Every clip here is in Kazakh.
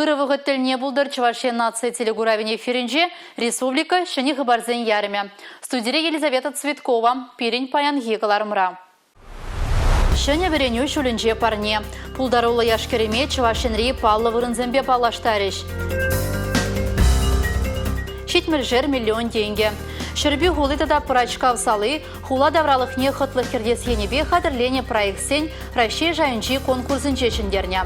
пырывығы тіліне бұлдыр Чувашия нация телегуравине эфиринже республика шыны хабарзен ярыме. Студия Елизавета Цветкова, Пирень Паян Гегалармра. Шыны вереню шулінже парне. Пулдарулы яшкереме Чувашинри паллы вырынзембе палаштарыш. $7 миллион деньги. Шерби хулытада прачка салы, хула давралыхне хытлы хердес енебе хадырлене проектсен Россия жайынчи конкурсын чешіндерне.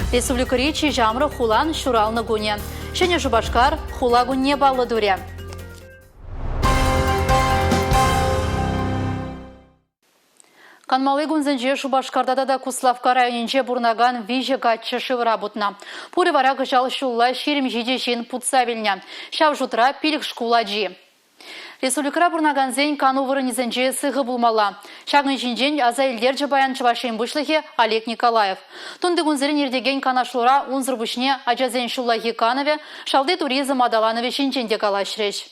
Республика Ричи жамры хулан шуралны гуне. Шене жубашкар хула гуне балы дуре. Канмалы гунзенже Шубашкарда да Куславка районинче бурнаган виже гатчы шывыра бутна. Пуры вара гыжал шулла ширим жидешин путсавильня. Шав жутра пилік шкуладжи. Республикара бурнаган зень кану вырынезенже сығы булмала. Шагын жинжен аза елдерджі баян Чувашин бұшлығы Олег Николаев. Тунды гунзерін ердеген канашлора унзыр бұшне ажазен шуллахи канове шалды туризм адаланове шинченде калашреш.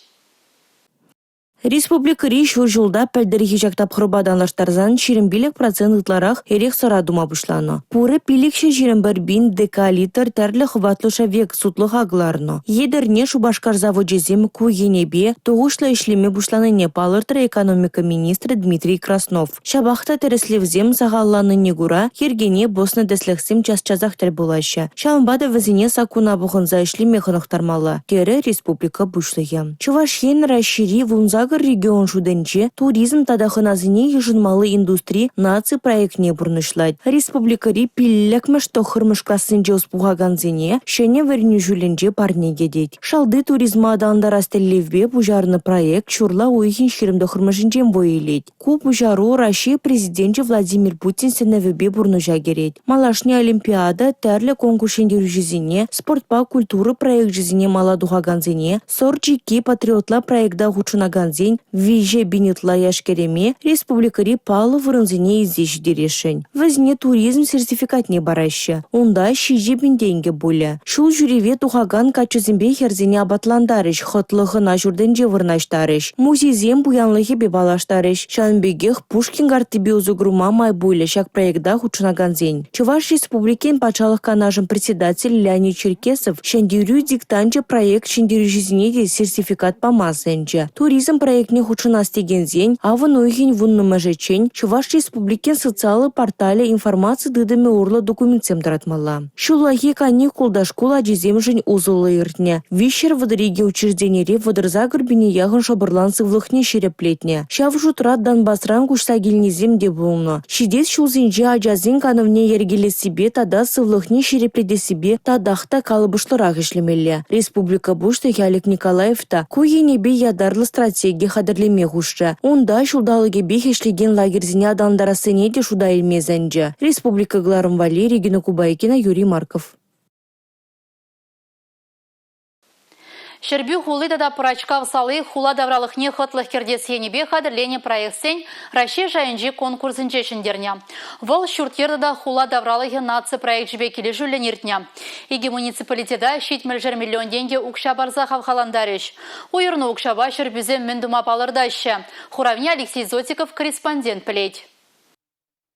Республика Риш жылда пәлдіргі жақтап құрбаданлаштарзан 20% ытларах ерек сара дума бұшланы. Пуры пилекші 21 декалитр тәрлі хватлыша век сутлық ағыларны. Едірне Шубашкар заводжезем кугенебе тоғышлы ішлеме бұшланы Непалыртыр экономика министрі Дмитрий Краснов. Шабақта тәріслевзем сағалланы негура ергене босны дәсліқсем час-чазақ тәл болашы. Шамбада візіне сакуна бұғынза ішлеме қынықтармалы. Кері республика бұшлығы. Чувашин расшири вунзагы регион шуденче туризм тадахыназыне ежынмалы индустрии наци проектне бурнышлайд. Республикари пилләкмеш тохырмыш классынче успуғаганзыне шене верню жүленче парнеге дейд. Шалды туризма аданда растеллевбе бужарны проект чурла уйхин ширимді хырмышынчен бойлейд. Ку бужару Россия президенті Владимир Путин сеневебе бурныжа керейд. Малашне олимпиада тәрлі конкурсенде жүзіне, спортпа культуры проект жүзіне мала дуғаганзыне, сорчики патриотла проектда хучунаганзын виже бинитла яшкереме республикари палы вырынзыне издеш дерешень. Візне туризм сертификатне барашы. Онда шиже бінденге болы. Шул жүреве тухаган качызымбе херзіне абатландарыш, хотлығына жүрденже вырнаштарыш. Музейзем буянлығы бебалаштарыш. Шанбегех Пушкин гартыбе узугрума май болы шак проектда хучунаганзен. Чуваш республикен пачалық канажын председатель Леонид Черкесов шендерю диктанче проект шендерю жизнеде сертификат помазенче. Туризм проектне хучынас деген зень, авын ойхин вуннымы жечень, Чуваш республикен социалы портале информации дыдыме урлы документсем дратмала. Шулахи каникулда школа жезем жень узылы иртне. Вишер вадыриге учрежденере вадырза гырбине яғын шабырлан сывлықне шереплетне. Шав жутрат Донбасран кушса гельнезем де болны. Шидес шулзинже ажазин кановне ергеле себе тада сывлықне шерепледе себе тадахта калыбышлырақ ишлемелі. Республика бушты Олег Николаевта куенебе ядарлы стратегия хадырлеме хушча. Онда шулдалыге бехешлеген лагерзине адандарасыне де шуда илмезенже. Республика Гларым Валерий, Гена Кубайкина, Юрий Марков. Шербю хулыда да прачка салы хула давралыхне хытлых кердес енебе хадырлене проектсен Россия жайынчи конкурсын чешіндерне. Вол шурттерді да хула давралыхе наци проект жібе келе жүленертне. Иги муниципалитеда $7 миллион деньги укша барза хавхаландарыш. Уйырны укшаба шербюзем мендума палырдашы. Хуравне Алексей Зотиков, корреспондент плеть.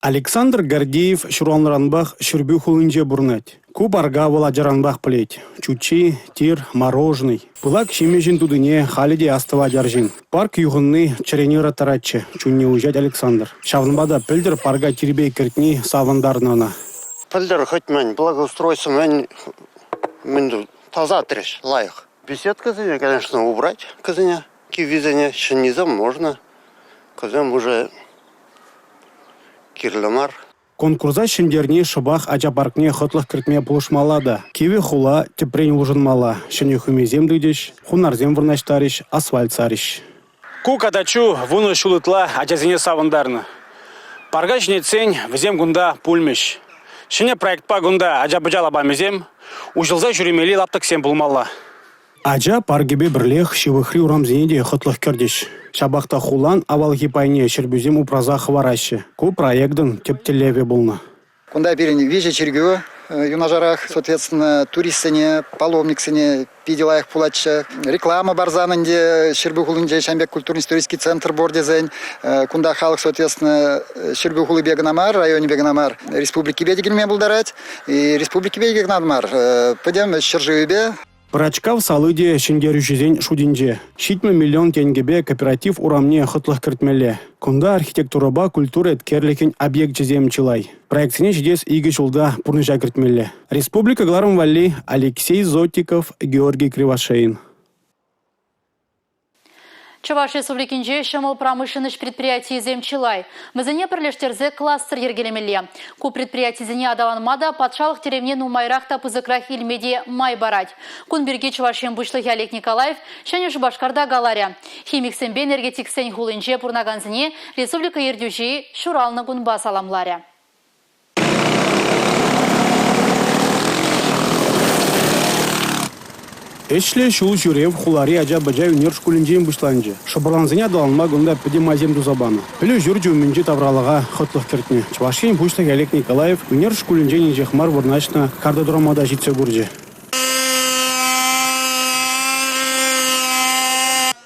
Александр Гордеев шуранларанбах шурбю хулынже бурнать. Кубарга вола жаранбах плеть. Чучи, тир, мороженый. Пылак шемежин тудыне халиде астава жаржин. Парк югынны черенера таратчы. Чунне уезжать Александр. Шавнбада пельдер парга тирбей кертни савандарнана. Пельдер хоть мен благоустройство мен таза треш лайх. Беседка, конечно, убрать казаня. Кивизаня шинизам можно. Казам уже кирлемар. Конкурса шендерне шыбах ача паркне хотлых кертме булышмалада. Киве хула тепрень лужынмала. Шене хумезем дыдеш, хунарзем вырнаштариш, асфальт сариш. Кука дачу вуны шулытла ачазине савандарны. Парга шіне цень візем гунда пульмеш. Шіне проектпа гунда ача-бычала бамезем, ужылза жүремели лаптықсем булмала. Ача паргебе бірлех шивыхри урамзенеде хотлых кердеш. Шабақта хулан авалги пайне шербюзем упраза хварашы. Ку проектын тептелеве булна. Кунда берін виже чергеу юнажарах, соответственно, туристсене, паломниксене, пиделаях пулачы, реклама барзанынде, Шербухулынде Шамбек культурно-исторический центр бордезень, кунда халық, соответственно, Шербухулы бегнамар, районе бегнамар, республики бедегельме булдарать, и республики бедегельнадмар, пойдем Шержиюбе. Прачкав салыде шенгерюшизень шудинже. Шитме миллион тенгебе кооператив урамне хытлых кіртмелі. Кунда архитектураба культура эткерлікен объект жезем чылай. Проектсіне жидес игі жылда пурныжа кіртмелі. Республика Гларым Валли, Алексей Зотиков, Георгий Кривошеин. Чуваш Республикинже шамал промышленность предприятий земчилай. Мазане пролештерзе кластер ергелемеле. Ку предприятий зене адаланмада патшалық теремне нумайрахта пызыкрах илмеде май барать. Кунберге Чувашем бушлых Олег Николаев, шане Жубашкарда галаря. Химик сенбе энергетик сень хулынже пурнаганзіне Республика Ердюжи шуралны гунба саламларя. Эшле шул жюрев хулари ажа-бажа унер шкулинжен бушланжы. Шабырланзыне адаланма гунда педемазем дузабаны. Пілі жүрджі үмінжі тавралыға хотлық кертіне. Чувашин бушлых Олег Николаев унер шкулинжен жехмар вырначна кардадурамада житсе бурджи.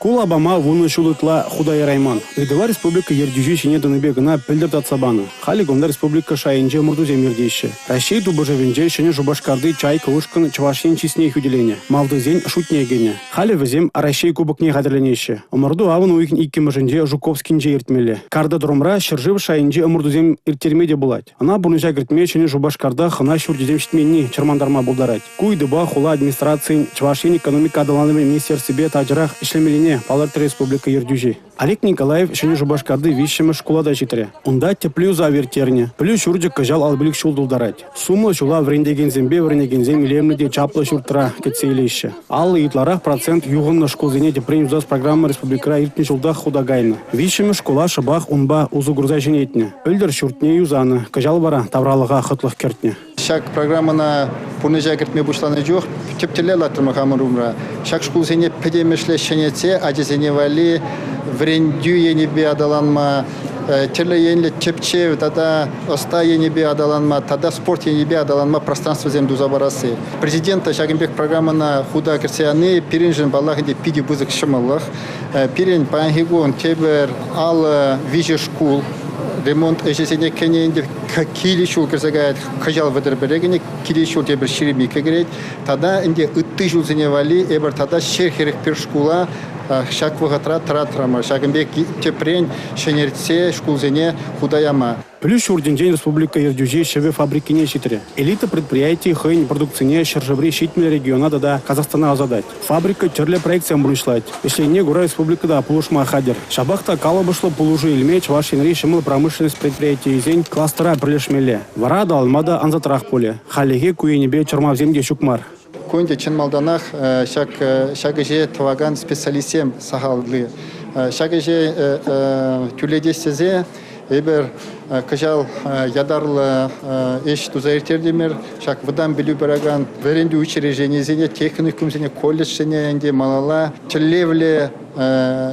Кула бама вуны шулытла Худай Райман. Идыва республика Ердюжи шине дыныбегына пілдірт атсабаны. Хали гонда республика шайынже мурдузе мирдейші. Россия дубыжевенже шине Жубашкарды чай кывышкын Чувашин чисней хүделене. Малдызен шутнегене. Хали візем Россия кубокне қадырленеші. Умырду авын уйкін иккіміжінде Жуковскинже ертмелі. Карда дұрымра шыржып шайынже умырдузем иртермеде булать. Ана бұрныжа кіртме шине Жубашкарда хына шурдезем шитменні чырмандарма булдарать. Куйдыба хула администрациян Чувашин экономика адаланымен министерсібе тажырақ ішлемеліне Паларты Республика Ердюжи. Олег Николаев шыны Жубашкарды вишшімі школада житере. Унда теплю за вертерне. Плю шурджик кажал албілік шулдулдарать. Сумма шула врендеген зембе врендеген илемліде чаплы шуртра кетсейлейші. Аллы итларах процент юғынна школзене депрень узас программа республикара иртні жылдах худагайны. Вишшімі школа шабах унба узу груза женетне. Өлдір шуртне юзаны. Кажал бара тавралыға хытлық кертне. Шак программана пунежа кертме бушланы жоқ, тептеле латырмы хамырумра. Шак шкул зене педемешле шенете, ажезене вали, врендю енебе адаланма, терле енле чепче, тада оста енебе адаланма, тада спорт енебе адаланма, пространство зем дузабарасы. Президента Шагимбек программана худа керсияны, пиринжен баллахиде пиди бузык шымылых, пирин паангигун тебер ал виже шкул, ремонт эжесене кененде килишул керсегает кажал выдерберегене килишул тебер ширими кегерет тада инде ытты жулзене вали эбер тада шерхерек пер шкула шак вагатра тратрама шагымбек тепрен шенерце шкулзене худаяма. Плюс урденжен Республика Ердюжи шеве фабрикине шитре. Элита предприятий хэнь продукцине шержеври шитмель региона да Казахстана азадать. Фабрика черле проекциям брушлать. Если не гура республика да пулушма хадер. Шабахта калабышло пулужи илме Чувашин решимыл промышленность предприятий зень кластера прилешмеле. Вара да алмада анзатрах поле. Халиге куенебе чармавземге шукмар. Кунде Ченмалданах шагыже таваган специалистем сахалды. Шагыже тюледестезе эбер кажал ядарлы эш тузаиртердемер шак выдан билю бараган веренди учреждение зене техникум зене колледж зене энде малала челлевле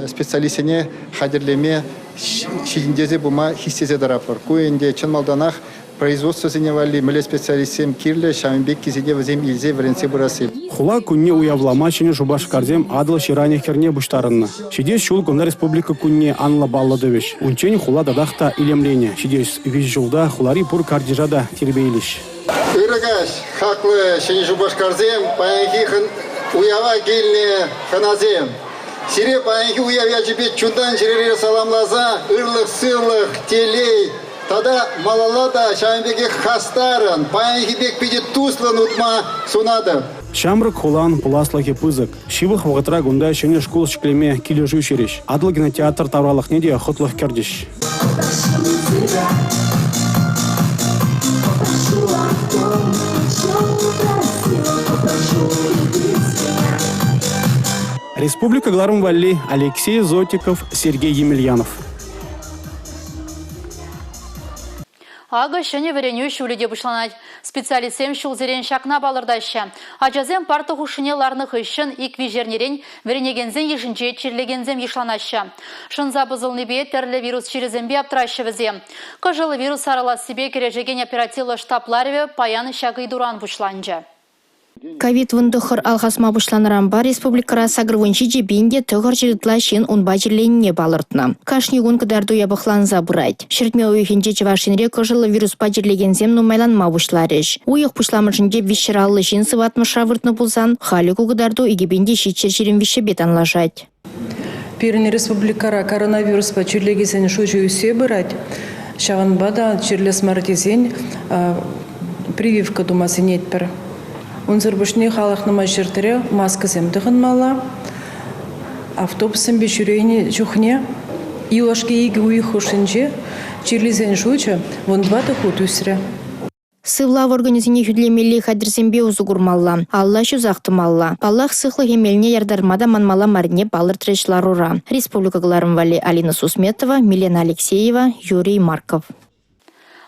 специалистене хадерлеме шидиндезе бума хистезе дарапар куенде Ченмалданах производство зеневали меле специалистем кирле шамбек кизеде вазем илзе вренсе бурасы. Хула кунне уявлама чине Жубашкардем адыл шираних керне буштарынна. Шидес шул гонда республика кунне анла балладывеш. Унчень хула дадахта илемлене. Шидес виж жылда хулари пур кардижада тербейлиш. Ирагаш хаклы шине Жубашкардем паянхихын уява гильне ханазем. Сире паянхи уявя жибет чундан жирере саламлаза ырлық сырлық телей. Тада малалада шамбеге хастарын, паянхибек пиде туслан утма сунады. Шамрык хулан пуласлахи пызык. Шивых вагатра гунда шене школ шклеме килежу шереш. Адыл кинотеатр тавралых неде хотлых кердиш. Республика Гларым Валли, Алексей Зотиков, Сергей Емельянов. Ага шыне вереню шуледе бұшланад. Специалистем шулзерен шакна балырдаща. Ажазем парты хушыне ларных ишын икви жернерен веренегензен ешінче чирлегензем ешланаща. Шынза бұзылны бе тәрлі вирус черезембе аптыраща візем. Кыжылы вирус аралас себе кережеген оперативлы штапларве паян шагы дуран бұшланжа. Ковид вындыхыр алғасма бұшланырамба республикара сагрывынши жебенде тұғыр жырытла шен унба жерленіне балыртна. Кашнигун кадарду ябықланза бұрайд. Шертме уйхенже чевашинре кыжылы вируспа жерлегензем нумайланма бұшларыш. Уйық бұшламышынде вишераллы шен сыватмыша выртны бұлзан, халі кугыдарду игебенде шитчер жерін више бетан лажать. Періне республикара коронавируспа черлегесен шучу үсе бұрайд. Шағынбада черлес мартезен прививка думасы нетпір. Унзыр бүшіне халықныма жердері маска земдіғын мала, автобусын бешірейіне жүхне, илашке егі уйық ұшынже, черлезен жучы, вұндвады құт үсірі. Сывлав организине хүдлемелі қадырзембе ұзығырмалла, алла шүзақтымалла. Аллах сықлы емеліне ярдармада манмала марне балыр тірешлар ұра. Республикаларым вали Алина Сусметова, Милена Алексеева, Юрий Марков.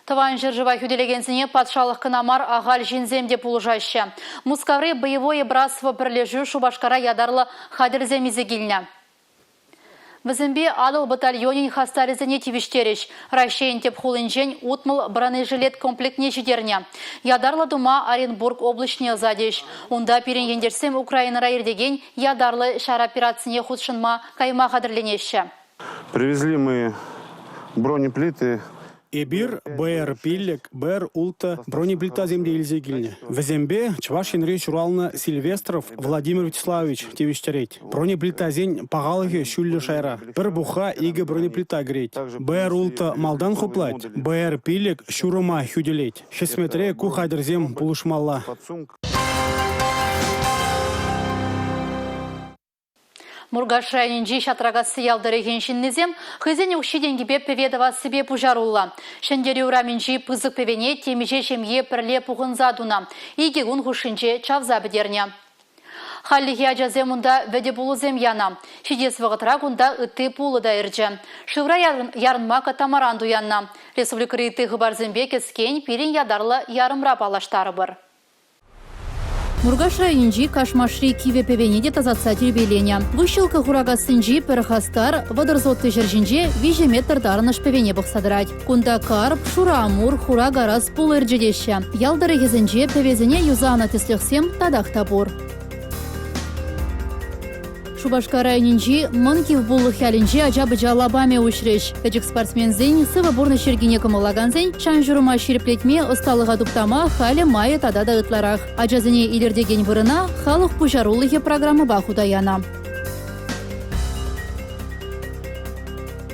Таван жыржыва хүделегенсіне патшалық кынамар ағал жинземде пулыжаща. Мускавры боевое братство бірлежу Шубашкара ядарлы хадырземізі келіне. Візімбе адыл батальонин хастарызыне тивиштереш. Рашейн теп хулынжен утмыл бронежилет комплектне жидерне. Ядарлы дума Оренбург облачне задеш. Онда перенгендерсем Украинара ердеген ядарлы шар операцияне худшынма кайма хадырленеші. Привезли мы бронеплиты. Эбир, БР Пиллек, БР Улта, бронеплита земли Ильзегильня. В Зембе Чвашин речь урална Сильвестров Владимир Вячеславович Тевиштереть. Бронеплита зень пагалыхе шуллю шайра. Пер буха иге бронеплита греть. БР Улта Малдан хуплать. БР Пиллек Шурума хюделеть. Шесметре кухайдерзем пулушмалла. Мургаш районинжи шатрагасы ялдыры геншиннезем, хызен ұқшиденгі беп певедава себе пужарулла. Шендері ураминжи пызық певене темеже жемге пірле пұғын задуна. Иге ғын хушинже чавза бідерне. Халлихи ажазем ұнда вәде бұлызем яна. Шидес вғытра ғында үтті пулы да үрджі. Шывра ярынма катамаранду янна. Республикары үтті ғыбарзембе кескен пирин ядарлы ярымра балаштары бір. Мургаш районинжи кашмашри киве певенеде тазатса тербеленя. Выщелка хурагасынжи перхастар водорзотты жержинже виже метр дарыныш певене бұқсадырать. Кунда карп, шура амур, хурагарас пул эрджедеща. Ялдары кезінже певезіне юзана теслехсем тадах табур. Шубашка районинжи мынкив булы хялинжи ажабыжа лабаме ушреш. Эджик спортсмен зень сывы бурны шергене кымылаган зень чан журыма ширеплетме ысталыға дуптама халі майы тадада ытларах. Ажазыне илердеген вырына халық пужарулығы программы бахудаяна.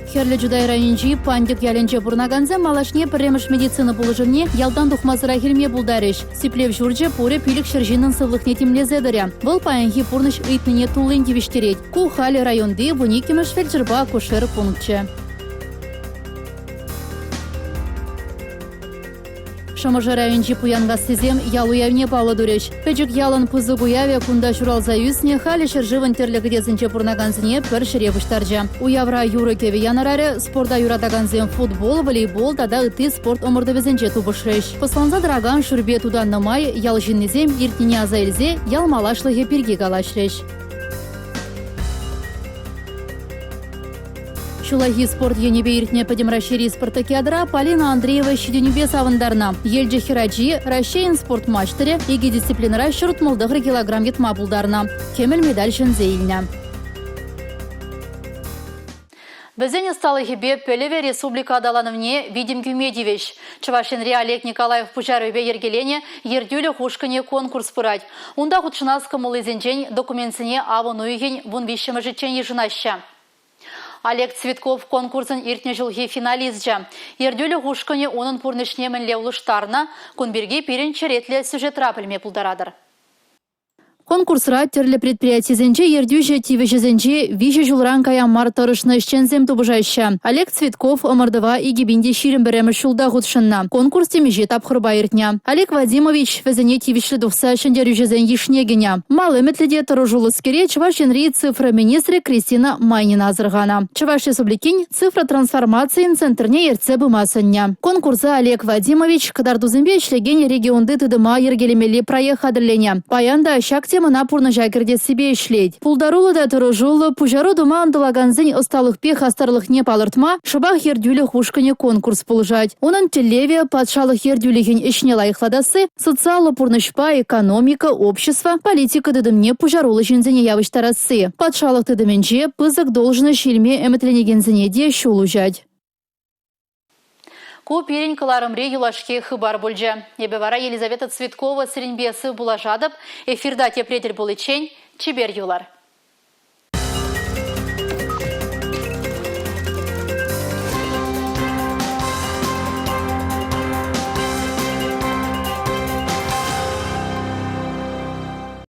Херлі Джудай районинжи пандик яленче бурнаганзе малашне піреміш медицина булыжыне ялдан духмазыра хилме булдарыш. Сиплев журже пуре пилік шыржинын сывлықне темлезедірі. Бұл паянхи пурныш ыйтныне тулын девиштерет. Ку халі районды вуникимыш фельджерба кушер пунктче. Шамажа районжи пуянга сезем ял уявне палы дуреш. Педжик ялын пызы гуяве кунда журал заюсне халі шыржывын терлігі дезінче пурнаганзіне пір шыре бұштаржа. Уявра юры кеве янарары спорда юрадаганзен футбол, волейбол, тада ыты спорт омырды везінче тубышреш. Посланза драган шурбе тудан намай ял жиннезем иртіне азайлзе ял малашлығы перге галашреш. Шулахи спорт енебе иртне подемращери спартакиадра Полина Андреева щедюнебе савындарна. Елджи хираджи Рашейн спорт матчтыре еге дисциплинара шыртмылдығыр килограмм етма булдарна. Кемел медаль шынзейліне. Бізен сталы хебе пөлеве республика адаланывне видим кюмедивеш. Чавашинре Олег Николаев пужарыве ергелене ердюлі хушкыне конкурс пырать. Унда худшынас кымылы зенжен документсіне авын уйген вун вишемі житчен ежынаща. Олег Цветков конкурсын иртне жылғы финализджа. Ердюлі хушкыне оның пурнышнемін левлыштарына күнберге перенчеретлі сюжет рапылме пулдарадыр. Конкурсра терлі предприятизенче ердюже тивежезенче виже жулран каян мартырышны шчензем тубыжайща. Олег Цветков омырдыва игибинде ширим беремі шулда гудшынна. Конкурс темеже тапхырба иртня. Олег Вадимович везене тивишлі духса шендерюжезен ешнегеня. Малы метледе тұрыжулы скере Чуваш Енри цифра министры Кристина Майнина азыргана. Чуваш республикин цифра трансформации центрне ерце бымасыня. Конкурса Олег Вадимович кадардузымбе ишлеген регионды тыдыма ергелемели проект хадырленя. Паянда шак темына пурны жакерде себе ишлейд. Пулдарулы да тұрыжулы пужару дума андылаганзын осталых пех астарлых не палыртма шыбах ердюлі хушкане конкурс пулжать. Онын телеве патшалық ердюлеген ишне лайықладасы социалы пурнышпа, экономика, общество, политика дыдымне пужарулы жинзене явыштарасы. Патшалық тыдыменже пызык должны шилме эметленегензене де шулужать. Көп ерін кыларымре юлашке хыбар бульже. Ебевара Елизавета Цветкова сиренбесі булажадып, эфирда тепретер булычень, чебер юлар.